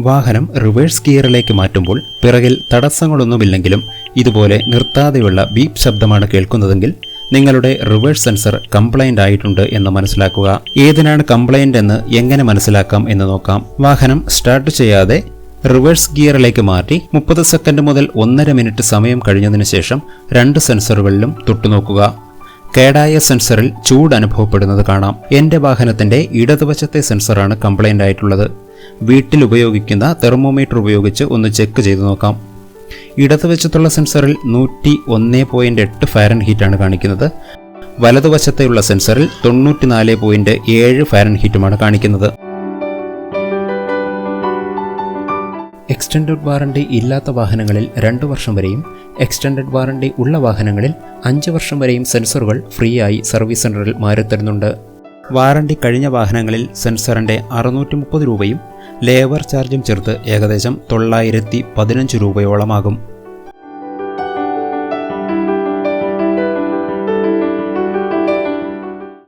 വാഹനം റിവേഴ്സ് ഗിയറിലേക്ക് മാറ്റുമ്പോൾ പിറകിൽ തടസ്സങ്ങളൊന്നുമില്ലെങ്കിലും ഇതുപോലെ നിർത്താതെയുള്ള ബീപ്പ് ശബ്ദമാണ് കേൾക്കുന്നതെങ്കിൽ നിങ്ങളുടെ റിവേഴ്സ് സെൻസർ കംപ്ലൈന്റ് ആയിട്ടുണ്ട് എന്ന് മനസ്സിലാക്കുക. ഏതിനാണ് കംപ്ലൈന്റ് എന്ന് എങ്ങനെ മനസ്സിലാക്കാം എന്ന് നോക്കാം. വാഹനം സ്റ്റാർട്ട് ചെയ്യാതെ റിവേഴ്സ് ഗിയറിലേക്ക് മാറ്റി 30 സെക്കൻഡ് മുതൽ 1.5 മിനിറ്റ് സമയം കഴിഞ്ഞതിന് ശേഷം 2 സെൻസറുകളിലും തൊട്ടുനോക്കുക. കേടായ സെൻസറിൽ ചൂട് അനുഭവപ്പെടുന്നത് കാണാം. എന്റെ വാഹനത്തിന്റെ ഇടതുവശത്തെ സെൻസറാണ് കംപ്ലൈന്റ് ആയിട്ടുള്ളത്. വീട്ടിൽ ഉപയോഗിക്കുന്ന തെർമോമീറ്റർ ഉപയോഗിച്ച് ഒന്ന് ചെക്ക് ചെയ്തു നോക്കാം. ഇടതുവശത്തുള്ള സെൻസറിൽ 101.8 ഫാരൻഹീറ്റാണ് കാണിക്കുന്നത്. വലതുവശത്തെയുള്ള സെൻസറിൽ 94.7 ഫാരൻഹീറ്റുമാണ് കാണിക്കുന്നത്. എക്സ്റ്റൻഡഡ് വാറണ്ടി ഇല്ലാത്ത വാഹനങ്ങളിൽ 2 വർഷം വരെയും എക്സ്റ്റൻഡഡ് വാറണ്ടി ഉള്ള വാഹനങ്ങളിൽ 5 വർഷം വരെയും സെൻസറുകൾ ഫ്രീ ആയി സർവീസ് സെന്ററിൽ മാറിത്തരുന്നുണ്ട്. വാറണ്ടി കഴിഞ്ഞ വാഹനങ്ങളിൽ സെൻസറിൻ്റെ 630 രൂപയും ലേബർ ചാർജും ചേർത്ത് ഏകദേശം 915 രൂപയോളമാകും.